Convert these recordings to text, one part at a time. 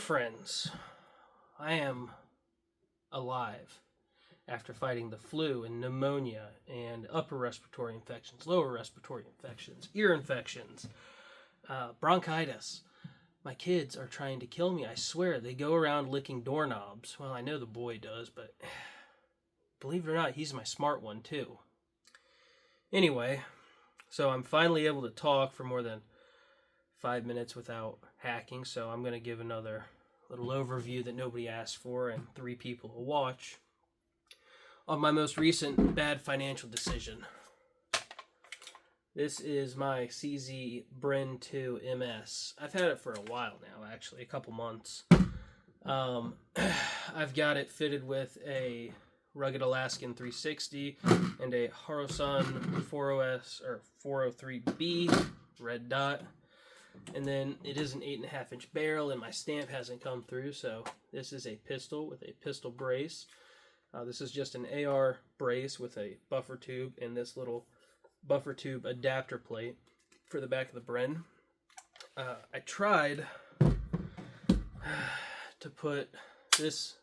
friends. I am alive after fighting the flu and pneumonia and upper respiratory infections, lower respiratory infections, ear infections, bronchitis. My kids are trying to kill me. I swear, they go around licking doorknobs. Well, I know the boy does, but believe it or not, he's my smart one too. Anyway, so I'm finally able to talk for more than 5 minutes without hacking, so I'm going to give another little overview that nobody asked for and 3 people will watch on my most recent bad financial decision. This is my CZ Bren 2 MS. I've had it for a while now, actually, a couple months. I've got it fitted with a Rugged Alaskan 360 and a Harusan 40S or 403B red dot. And then it is an 8.5-inch barrel, and my stamp hasn't come through, so this is a pistol with a pistol brace. This is just an AR brace with a buffer tube and this little buffer tube adapter plate for the back of the Bren. I tried to put this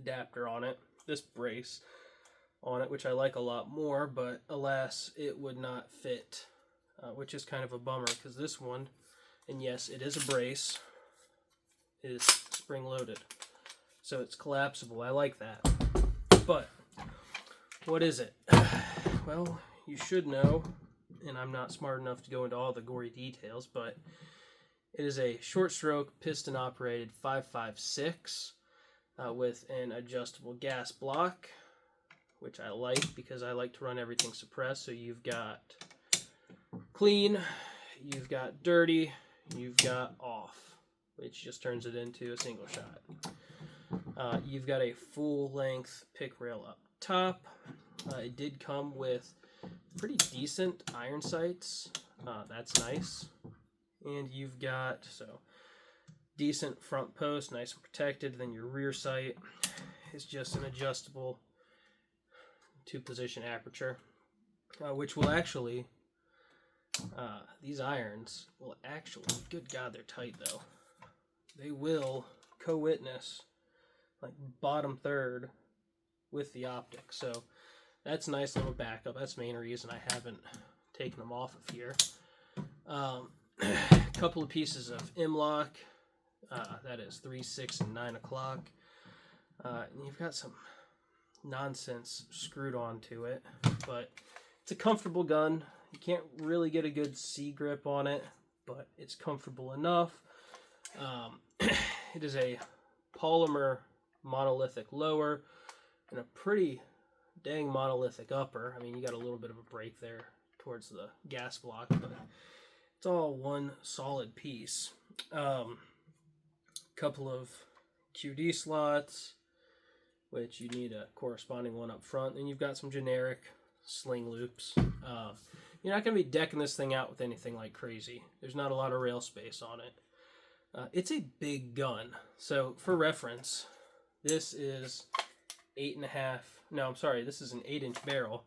adapter on it, this brace on it, which I like a lot more, but alas, it would not fit, which is kind of a bummer because this one, and yes, it is a brace, is spring-loaded, so it's collapsible. I like that. But what is it? Well, you should know, and I'm not smart enough to go into all the gory details, but it is a short-stroke piston-operated 5.56 with an adjustable gas block, which I like because I like to run everything suppressed. So you've got clean, you've got dirty, you've got off, which just turns it into a single shot. You've got a full-length pick rail up top. It did come with pretty decent iron sights. That's nice. And you've got, so, decent front post, nice and protected. Then your rear sight is just an adjustable 2-position aperture, which will actually, these irons will actually, good God, they're tight though. They will co-witness like bottom third with the optic. So that's a nice little backup. That's the main reason I haven't taken them off of here. Couple of pieces of M-lock. That is 3, 6, and 9 o'clock. And you've got some nonsense screwed onto it, but it's a comfortable gun. You can't really get a good C-grip on it, but it's comfortable enough. It is a polymer monolithic lower and a pretty dang monolithic upper. I mean, you got a little bit of a break there towards the gas block, but it's all one solid piece. Couple of QD slots, which you need a corresponding one up front. Then you've got some generic sling loops. You're not going to be decking this thing out with anything like crazy. There's not a lot of rail space on it. It's a big gun. So for reference, this is 8.5. No, I'm sorry. This is an 8-inch barrel.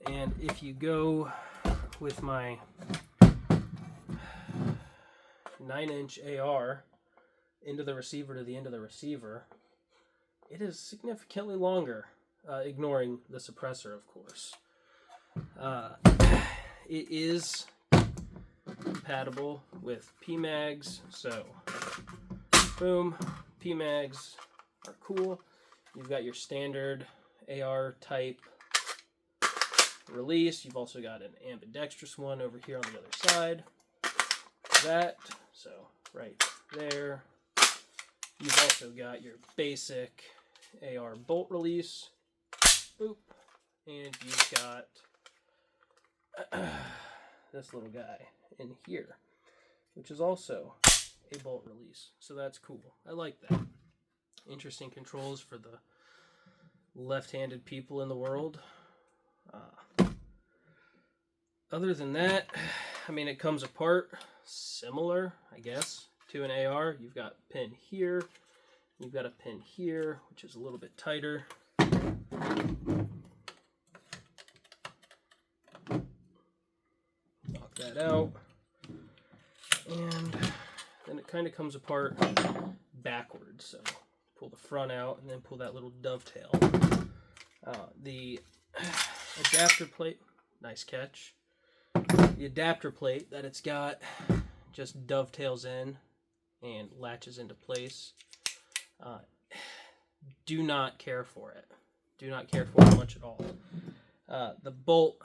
And if you go with my 9-inch AR into the receiver to the end of the receiver, it is significantly longer, ignoring the suppressor, of course. It is compatible with PMags, so boom, PMags are cool. You've got your standard AR type release. You've also got an ambidextrous one over here on the other side. That, so right there. You've also got your basic AR bolt release. Boop. And you've got this little guy in here, which is also a bolt release. So that's cool. I like that. Interesting controls for the left-handed people in the world. Other than that, I mean, it comes apart similar, I guess, to an AR. You've got a pin here. You've got a pin here, which is a little bit tighter. Knock that out. And then it kind of comes apart backwards. So pull the front out and then pull that little dovetail. The adapter plate, nice catch. The adapter plate that it's got just dovetails in and latches into place. Do not care for it. Do not care for it much at all. The bolt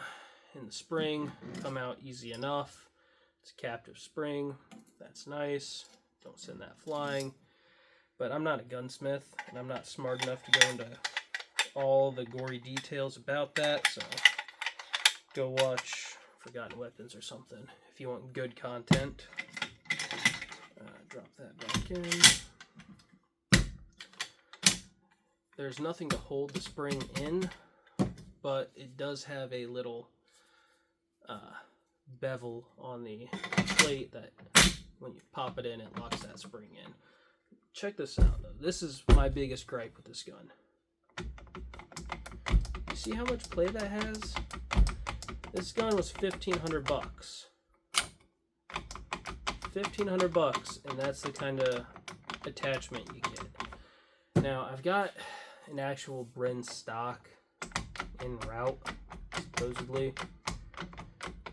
and the spring come out easy enough. It's a captive spring. That's nice. Don't send that flying. But I'm not a gunsmith, and I'm not smart enough to go into all the gory details about that, so go watch Forgotten Weapons or something if you want good content. Drop that back in. There's nothing to hold the spring in, but it does have a little bevel on the plate that when you pop it in, it locks that spring in. Check this out, though. This is my biggest gripe with this gun. You see how much play that has? This gun was $1,500 bucks. $1,500 bucks, and that's the kind of attachment you get. Now, I've got an actual Bren stock en route, supposedly,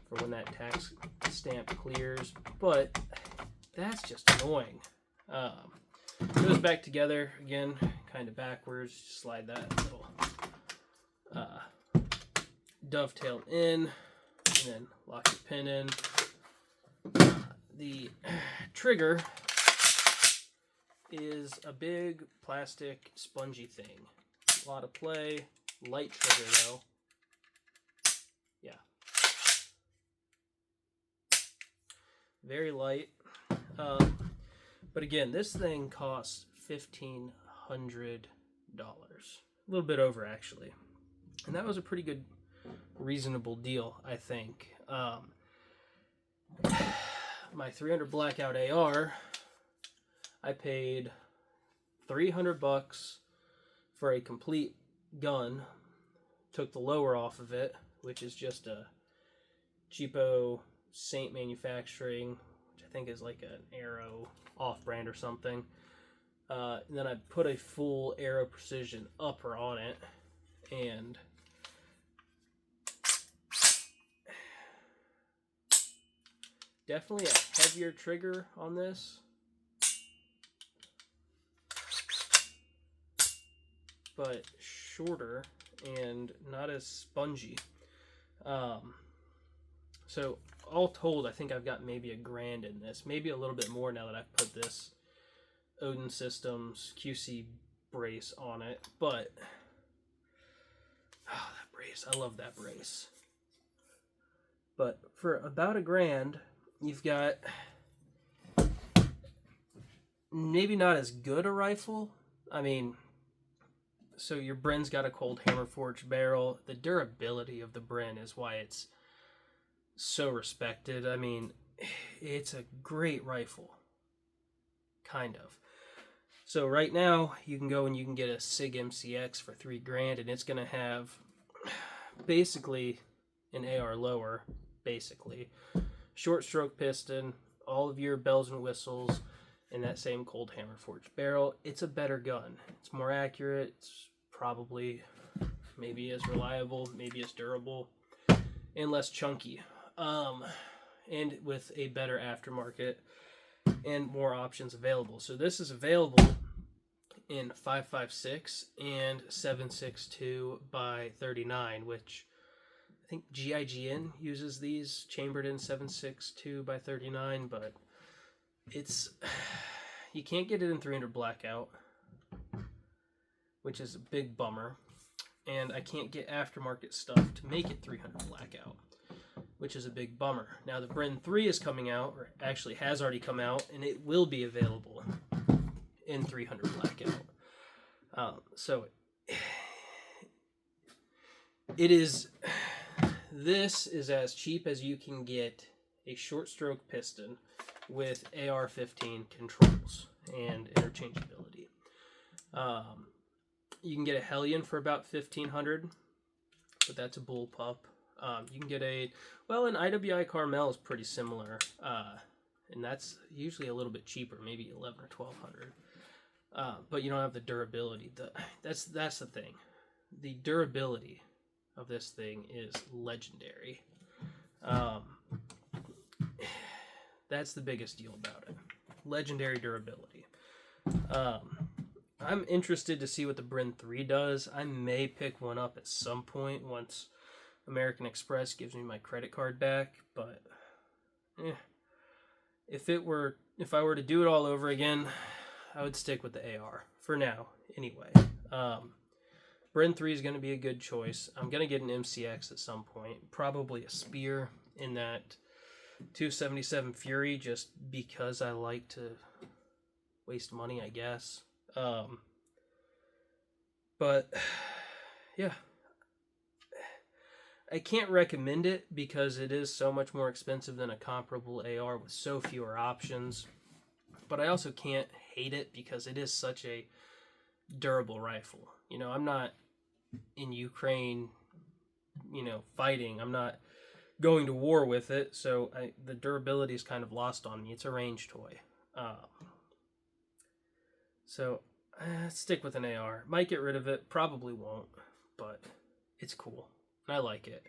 for when that tax stamp clears, but that's just annoying. It goes back together again, kind of backwards. Just slide that little dovetail in, and then lock your pin in. The trigger is a big plastic spongy thing. A lot of play, light trigger though. Yeah. Very light. But again, this thing costs $1,500. A little bit over, actually. And that was a pretty good, reasonable deal, I think. My 300 Blackout AR, I paid $300 bucks for a complete gun. Took the lower off of it, which is just a cheapo Saint Manufacturing, which I think is like an Arrow off-brand or something. And then I put a full Arrow Precision upper on it, and definitely a heavier trigger on this, but shorter and not as spongy. So all told, I think I've got maybe $1,000 in this, maybe a little bit more now that I've put this Odin Systems QC brace on it. But that brace, I love that brace. But for about $1,000, you've got maybe not as good a rifle. I mean, so your Bren's got a cold hammer forged barrel. The durability of the Bren is why it's so respected. I mean, it's a great rifle, kind of. So right now you can go and you can get a SIG MCX for $3,000, and it's gonna have basically an AR lower, basically short stroke piston, all of your bells and whistles, and that same cold hammer forged barrel. It's a better gun. It's more accurate. It's probably maybe as reliable, maybe as durable, and less chunky. And with a better aftermarket and more options available. So this is available in 5.56 and 7.62 by 39, which I think GIGN uses these chambered in 7.62 by 39, but it's, you can't get it in 300 Blackout, which is a big bummer. And I can't get aftermarket stuff to make it 300 Blackout, which is a big bummer. Now the Bren 3 is coming out, or actually has already come out, and it will be available in 300 Blackout. So it is, this is as cheap as you can get a short stroke piston with AR-15 controls and interchangeability. You can get a Hellion for about $1,500, but that's a bullpup. You can get an IWI Carmel is pretty similar. and that's usually a little bit cheaper, maybe 11 or 1200. But you don't have the durability. That's the thing. The durability of this thing is legendary. That's the biggest deal about it. Legendary durability. I'm interested to see what the Bren 3 does. I may pick one up at some point once American Express gives me my credit card back, but if I were to do it all over again, I would stick with the AR for now anyway. Bren 3 is going to be a good choice. I'm going to get an MCX at some point, probably a Spear in that 277 Fury, just because I like to waste money, I guess. But yeah, I can't recommend it because it is so much more expensive than a comparable AR with so fewer options. But I also can't hate it because it is such a durable rifle. You know, I'm not in Ukraine, fighting. I'm not going to war with it, so the durability is kind of lost on me. It's a range toy. So stick with an AR. Might get rid of it, probably won't, but it's cool. I like it.